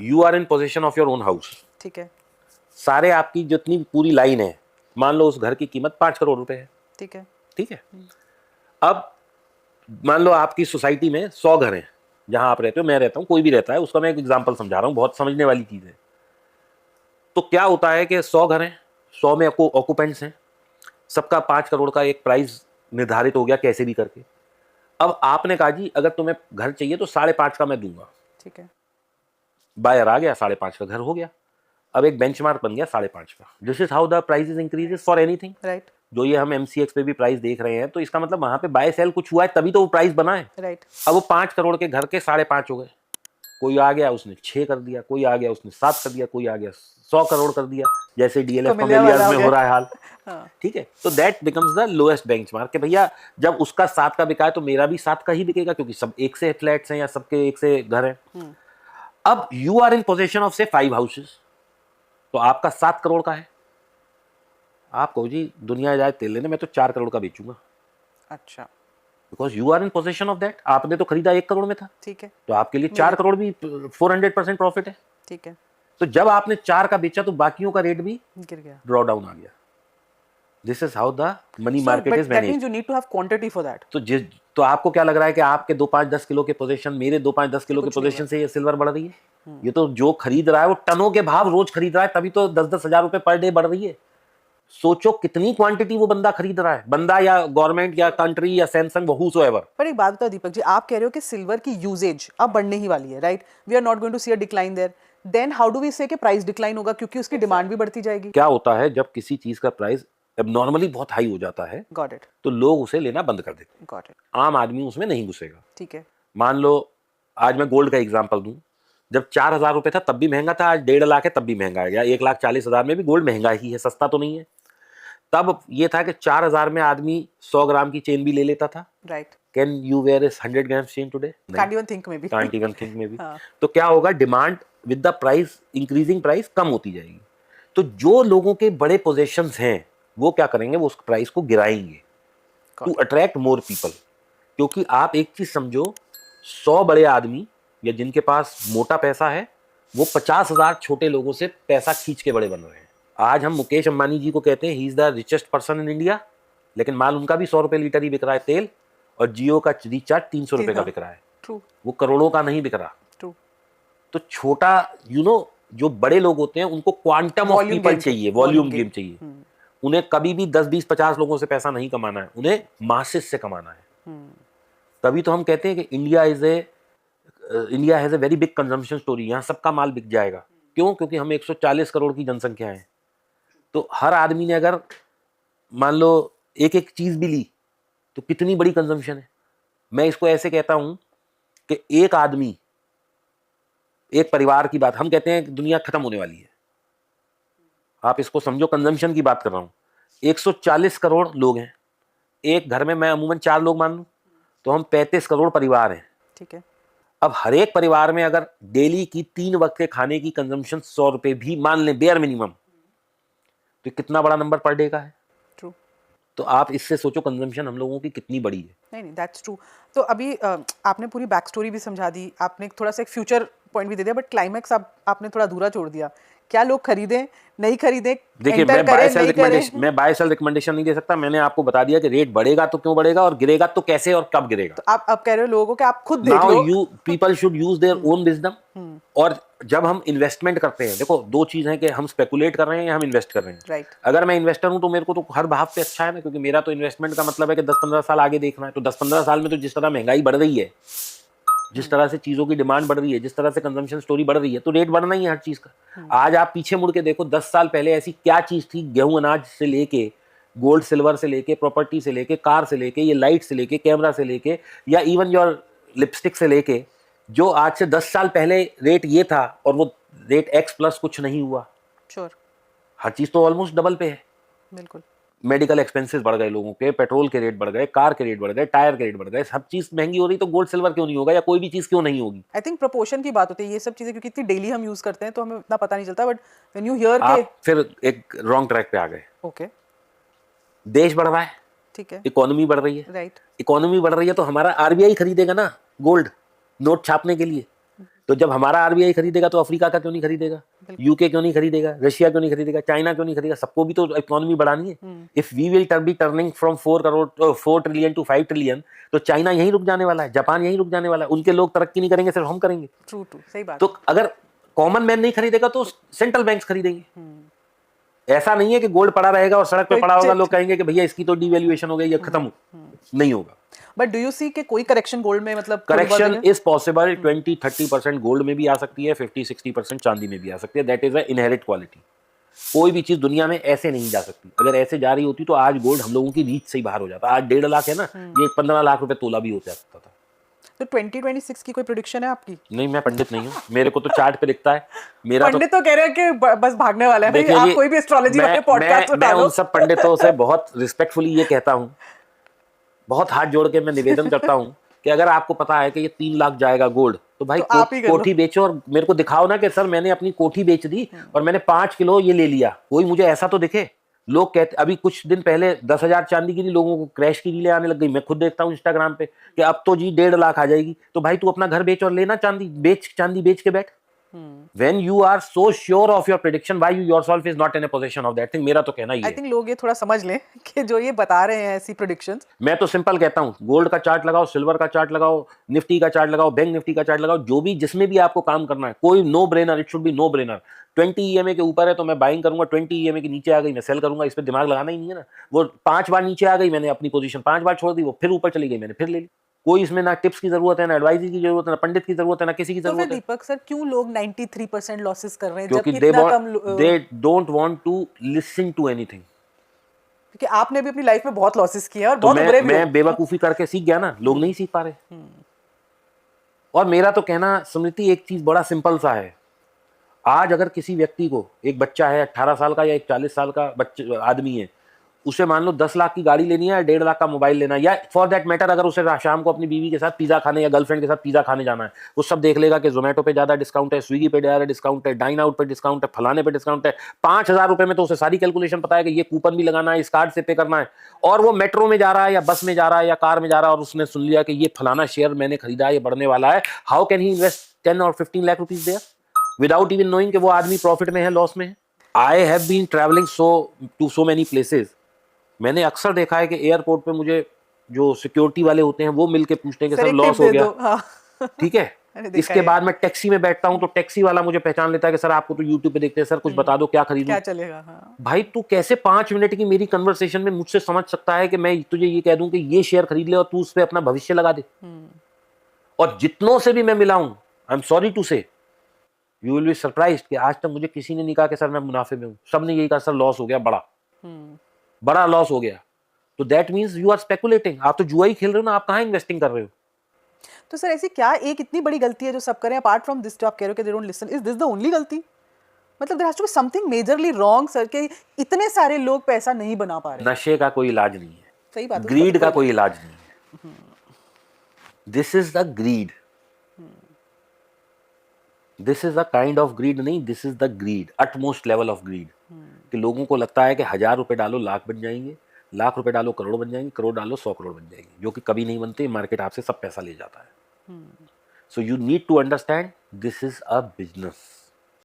You are in position of your own house, ठीक है, सारे आपकी जितनी पूरी लाइन है, मान लो उस घर की कीमत 5 करोड़ रुपए है, ठीक है, ठीक है। अब मान लो आपकी सोसाइटी में 100 घर हैं, जहां आप रहते हो, मैं रहता हूं, कोई भी रहता है, उसका मैं एक एग्जांपल समझा रहा हूं, बहुत समझने वाली चीज है। तो क्या होता है कि 100 घर हैं, 100 में ऑक्यूपेंट्स हैं, सबका 5 करोड़ का एक प्राइस निर्धारित हो गया कैसे भी करके। अब आपने कहा जी अगर तुम्हें घर चाहिए तो 5.5 का मैं दूंगा, ठीक है, बायर आ गया, 5.5 का घर हो गया। अब एक बेंचमार्क बन गया 5.5 का। This is how the prices increases for anything. Right, जो ये हम एमसीएक्स पे भी प्राइस देख रहे हैं, तो इसका मतलब वहां पे बाय सेल कुछ हुआ है, तभी तो वो प्राइस बना है। राइट, अब वो 5 करोड़ के घर के 5.5 हो गए, कोई आ गया उसने 6 कर दिया, कोई आ गया उसने 7 कर दिया, कोई आ गया 100 करोड़ कर दिया, जैसे डीएलएफ कमिलिया वाला कमेलियाज हो में गया। हो रहा है हाल। हाँ, ठीक है, तो that becomes the lowest benchmark कि भैया जब उसका 7 का बिका है तो मेरा भी 7 का ही बिकेगा, क्योंकि सब एक से फ्लैट्स हैं या सबके एक से घर हैं। अब you are in position of से 5 हाउसेस, तो आपका 7 करोड़ का है, आप कहो जी दुनिया जाए तेल लेने, मैं तो 4 करोड़ का बेचूंगा, अच्छा, because you are in position of that. आपने तो खरीदा 1 करोड़ में था, ठीक है, तो आपके लिए 4 करोड़ भी 400% प्रॉफिट है। ठीक है, तो जब आपने 4 का बेचा तो बाकियों का रेट भी गिर गया। ड्रॉ डाउन आ गया। This is how the money So, market but is that means manage. you need to have quantity for that. तो आपको क्या लग रहा है कि आपके 2-5-10 किलो के पोजीशन, मेरे 2-5-10 किलो के कुछ नहीं पोजीशन से ये सिल्वर बढ़ रही है? ये तो जो खरीद रहा है वो टनों के भाव रोज खरीद रहा है, तभी तो 10-10 हजार रुपए पर डे बढ़ रही है। सोचो कितनी क्वांटिटी वो बंदा खरीद रहा है, बंदा या गवर्नमेंट या कंट्री या सैमसंग, हूसोएवर। पर एक बात बताओ दीपक जी, आप कह रहे हो कि सिल्वर की यूजेज अब बढ़ने ही वाली है, right? We are not going to see a decline there, then how do we say कि प्राइस डिक्लाइन होगा, क्योंकि उसकी डिमांड भी बढ़ती जाएगी। क्या होता है जब किसी चीज का प्राइस एबनॉर्मली बहुत हाई हो जाता है, गॉट इट, तो लोग उसे लेना बंद कर देते हैं, गॉट इट, आम आदमी उसमें नहीं घुसेगा। ठीक है, मान लो आज मैं गोल्ड का एग्जांपल दूं, जब 4,000 रुपए था तब भी महंगा था, आज 1.5 लाख है तब भी महंगा है, या 1,40,000 में भी गोल्ड महंगा ही है, सस्ता तो नहीं है। तब ये था कि 4,000 में आदमी 100 ग्राम की चेन भी ले लेता था। Right, can you wear 100 gram chain today? Can't even think में भी, कांट इवन थिंक में भी। हाँ, तो क्या होगा, demand with the price increasing, price कम होती जाएगी। तो जो लोगों के बड़े पोजीशंस हैं वो क्या करेंगे, वो उस प्राइस को गिराएंगे टू अट्रैक्ट मोर पीपल। क्योंकि आप एक चीज समझो, 100 बड़े आदमी या जिनके पास मोटा पैसा है, वो 50,000 छोटे लोगों से पैसा खींच के बड़े बन रहे हैं। आज हम मुकेश अंबानी जी को कहते हैं he is the richest person in India, लेकिन माल उनका भी 100 रुपए लीटर ही बिक रहा है तेल, और जियो का रिचार्ज 300 रुपए का बिक रहा है। ट्रू, वो करोड़ों का नहीं बिक रहा। ट्रू, तो छोटा जो बड़े लोग होते हैं उनको क्वांटम ऑफ पीपल चाहिए, वॉल्यूम गेम चाहिए। उन्हें कभी भी 10-20-50 लोगों से पैसा नहीं कमाना है, उन्हें मासेस से कमाना है। तभी तो हम कहते हैं कि India has a very big consumption story, यहाँ सबका माल बिक जाएगा। क्यों? क्योंकि हम 140 करोड़ की जनसंख्या है, तो हर आदमी ने अगर मान लो एक एक चीज भी ली तो कितनी बड़ी कंजम्पशन है। मैं इसको ऐसे कहता हूं कि एक आदमी, एक परिवार की बात, हम कहते हैं कि दुनिया खत्म होने वाली है, आप इसको समझो कंजम्पशन की बात कर रहा हूं। 140 करोड़ लोग हैं एक घर में, मैं अमूमन 4 लोग मान लूं, तो हम 35 करोड़ परिवार हैं, ठीक है, अब हर एक परिवार में अगर डेली की 3 वक्त के खाने की कंजम्पशन 100 रुपए भी मान लें बेयर मिनिमम, तो कितना बड़ा नंबर पर डे का है। ट्रू, तो आप इससे सोचो कंजम्पशन हम लोगों की कितनी बड़ी है। नहीं, दैट्स ट्रू। तो अभी आपने पूरी बैक स्टोरी भी समझा दी, आपने थोड़ा सा एक फ्यूचर पॉइंट भी दे दिया, बट क्लाइमैक्स आपने थोड़ा अधूरा छोड़ दिया। क्या लोग खरीदें, नहीं खरीदें, देखिए, एंटर मैं करें, बाय सेल रिकमेंडेशन नहीं दे सकता। मैंने आपको बता दिया कि रेट बढ़ेगा तो क्यों बढ़ेगा, और गिरेगा तो कैसे और कब गिरेगा। तो आप कह रहे हो लोगों को कि आप खुद देख now low. People should use their own wisdom. और जब हम इन्वेस्टमेंट करते हैं, देखो 2 चीज है कि हम स्पेकुलेट कर रहे हैं या हम इन्वेस्ट कर रहे हैं। राइट, अगर मैं इन्वेस्टर हूं तो मेरे को तो हर भाव पे अच्छा है ना, क्योंकि मेरा तो इन्वेस्टमेंट का मतलब है कि 10-15 साल आगे देखना है। तो 10-15 साल में तो जिस तरह महंगाई बढ़ रही है, जिस तरह से चीजों की डिमांड बढ़ रही है, जिस तरह से कंजम्पशन स्टोरी बढ़ रही है, तो रेट बढ़ना ही है हर चीज का। आज आप पीछे मुड़ के देखो, 10 साल पहले ऐसी क्या चीज थी, गेहूं अनाज से लेके गोल्ड सिल्वर से लेके प्रॉपर्टी से लेके कार से लेके ये लाइट से लेके कैमरा से लेके या इवन योर लिपस्टिक से लेके, जो आज से 10 साल पहले रेट ये था और वो रेट एक्स प्लस कुछ नहीं हुआ। श्योर, हर चीज तो ऑलमोस्ट डबल पे है। बिल्कुल, मेडिकल एक्सपेंसेस बढ़ गए लोगों के, पेट्रोल के रेट बढ़ गए, कार के रेट बढ़ गए, टायर के रेट बढ़ गए, सब चीज महंगी हो रही, तो गोल्ड सिल्वर क्यों नहीं होगा, या कोई भी चीज क्यों नहीं होगी। आई थिंक प्रोपोर्शन की बात होती है ये सब चीजें, क्योंकि इतनी डेली हम यूज करते हैं तो हमें इतना पता नहीं चलता, बट व्हेन यू हियर के आप फिर एक रॉन्ग ट्रैक पे आ गए। ओके, देश बढ़ रहा है, ठीक है, इकोनॉमी बढ़ रही है, राइट, इकोनॉमी बढ़ रही है तो हमारा आरबीआई खरीदेगा ना गोल्ड, नोट छापने के लिए। तो जब हमारा आरबीआई खरीदेगा तो अफ्रीका का क्यों नहीं खरीदेगा, यूके क्यों नहीं खरीदेगा, रशिया क्यों नहीं खरीदेगा, चाइना क्यों नहीं खरीदेगा? सबको भी तो इकोनॉमी बढ़ानी है। If we will be turning from 4 trillion to 5 trillion, तो चाइना यहीं रुक जाने वाला है, जापान यहीं रुक जाने वाला है, उनके लोग तरक्की नहीं करेंगे, सिर्फ हम करेंगे। ट्रू ट्रू, सही बात। तो अगर कॉमन मैन नहीं खरीदेगा तो सेंट्रल बैंक्स खरीदेंगे। ऐसा नहीं है कि गोल्ड पड़ा रहेगा और सड़क पे पड़ा होगा, लोग कहेंगे कि भैया इसकी तो डिवैल्यूएशन हो गई या खत्म, नहीं होगा। बट डू यू सी कि कोई करेक्शन गोल्ड में, मतलब करेक्शन इज पॉसिबल, 20-30% गोल्ड में भी आ सकती है, 50-60% चांदी में भी आ सकती है। That is a inherit quality. कोई भी चीज दुनिया में ऐसे नहीं जा सकती। अगर ऐसे जा रही होती तो आज गोल्ड हम लोगों की रीच से ही बाहर हो जाता। आज 1.5 लाख है ना, ये 15 लाख रुपए तोला भी हो सकता था। तो 2026 की कोई प्रेडिक्शन है आपकी? नहीं, मैं पंडित नहीं हूँ, मेरे को तो चार्ट पे दिखता है। मेरा पंडित तो कह रहे हैं कि बस भागने वाला है भाई, आप कोई भी एस्ट्रोलॉजी वाले पॉडकास्ट उठा लो। मैं उन सब पंडितों से बहुत रिस्पेक्टफुली ये कहता हूँ, बहुत हाथ जोड़ के मैं निवेदन करता हूँ कि अगर आपको पता है कि ये 3 लाख जाएगा गोल्ड, तो भाई कोठी बेचो और मेरे को दिखाओ ना कि सर मैंने अपनी कोठी बेच दी और मैंने 5 किलो ये ले लिया। कोई मुझे ऐसा तो दिखे। लोग कहते, अभी कुछ दिन पहले 10,000 चांदी की लोगों को क्रैश की रीलें आने लग गई। मैं खुद देखता हूँ इंस्टाग्राम पे कि अब तो जी 1.5 लाख आ जाएगी। तो भाई तू अपना घर बेच और लेना चांदी बेच के बैठ। When you are so sure of your prediction, why you yourself is not in a possession of that thing? मेरा तो कहना ही है। I think लोग ये थोड़ा समझ लें कि जो ये बता रहे हैं ऐसी predictions। मैं तो सिंपल कहता हूँ, गोल्ड का चार्ट लगाओ, सिल्वर का चार्ट लगाओ, निफ्टी का चार्ट लगाओ, बैंक निफ्टी का चार्ट लगाओ, जो भी जिसमें भी आपको काम करना है, कोई no brainer, it should be no brainer. 20 EMA के ऊपर है तो मैं बाइंग करूंगा, 20 EMA के नीचे आ गई मैं सेल करूंगा। इस पर दिमाग लगाना ही नहीं है ना। वो 5 बार नीचे आ गई, मैंने अपनी पोजीशन 5 बार छोड़ दी, वो फिर ऊपर चली गई, मैंने फिर ले ली। कोई इसमें ना टिप्स की जरूरत है, ना एडवाइस की जरूरत है, ना पंडित की जरूरत है, ना किसी की जरूरत है। तो दीपक सर क्यों लोग 93% लॉसेस कर रहे हैं क्योंकि they don't want to listen to anything. क्योंकि आपने भी अपनी लाइफ में बहुत लॉसेस किए और बहुत बुरे भी। मैं बेवकूफी करके सीख गया ना, लोग नहीं सीख पा रहे। और मेरा तो कहना स्मृति एक चीज बड़ा सिंपल सा है। आज अगर किसी व्यक्ति को, एक बच्चा है 18 साल का या एक 40 साल का आदमी है, उसे मान लो 10 लाख की गाड़ी लेनी है या 1.5 लाख का मोबाइल लेना है, या फॉर दैट मैटर अगर उसे शाम को अपनी बीवी के साथ पिज्जा खाने या गर्लफ्रेंड के साथ पिज्जा खाने जाना है, वो सब देख लेगा कि जोमेटो पे ज्यादा डिस्काउंट है, स्विगी पे ज्यादा डिस्काउंट है, डाइन आउट पे डिस्काउंट है, फलाने पे डिस्काउंट है। 5,000 रुपए में तो उसे सारी कैलकुलेशन पता है कि ये कूपन भी लगाना है, इस कार्ड से पे करना है। और वो मेट्रो में जा रहा है या बस में जा रहा है या कार में जा रहा है और उसने सुन लिया कि ये फलाना शेयर मैंने खरीदा है, ये बढ़ने वाला है। हाउ कैन ही इन्वेस्ट 10 और 15 lakh rupees there without even knowing कि वो आदमी प्रॉफिट में है, लॉस में है। I have been travelling to so many places. मैंने अक्सर देखा है कि एयरपोर्ट पे मुझे जो सिक्योरिटी वाले होते हैं वो मिलके पूछते हैं कि सर लॉस हो गया। हाँ। ठीक है। इसके बाद मैं टैक्सी में बैठता हूं तो टैक्सी वाला मुझे पहचान लेता है कि सर आपको तो यूट्यूब पे देखते हैं, सर कुछ बता दो क्या खरीदूं, क्या चलेगा। हाँ। भाई तू कैसे 5 मिनट की मेरी कन्वर्सेशन में मुझसे समझ सकता है कि मैं तुझे ये कह दूं कि ये शेयर खरीद ले और तू उस पर अपना भविष्य लगा दे। और जितनों से भी मैं मिला हूं, आई एम सॉरी टू से, यू विल बी सरप्राइज्ड कि आज तक मुझे किसी ने नहीं कहा कि सर मैं मुनाफे में हूं। सबने यही कहा सर लॉस हो गया, बड़ा लॉस हो गया। तो that means you are speculating. आप तो जुआ ही खेल रहे हो ना, आप कहां इन्वेस्टिंग कर रहे हो। तो सर ऐसी क्या एक इतनी बड़ी गलती है जो सब करें, अपार्ट फ्रॉम दिस जो आप कह रहे हो कि they don't listen, is this the only गलती? मतलब there has to be something majorly wrong sir कि इतने सारे लोग पैसा नहीं बना पा रहे। नशे का कोई इलाज नहीं है। सही बात है। ग्रीड का कोई इलाज नहीं है। This is the greed, this is the kind of greed नहीं, this is the greed, utmost level of greed. कि लोगों को लगता है कि 1000 रुपए डालो लाख बन जाएंगे, लाख रुपए डालो करोड़ बन जाएंगे, करोड़ डालो 100 करोड़ बन जाएंगे, जो कि कभी नहीं बनते। मार्केट आपसे सब पैसा ले जाता है। So you need to understand this is a business.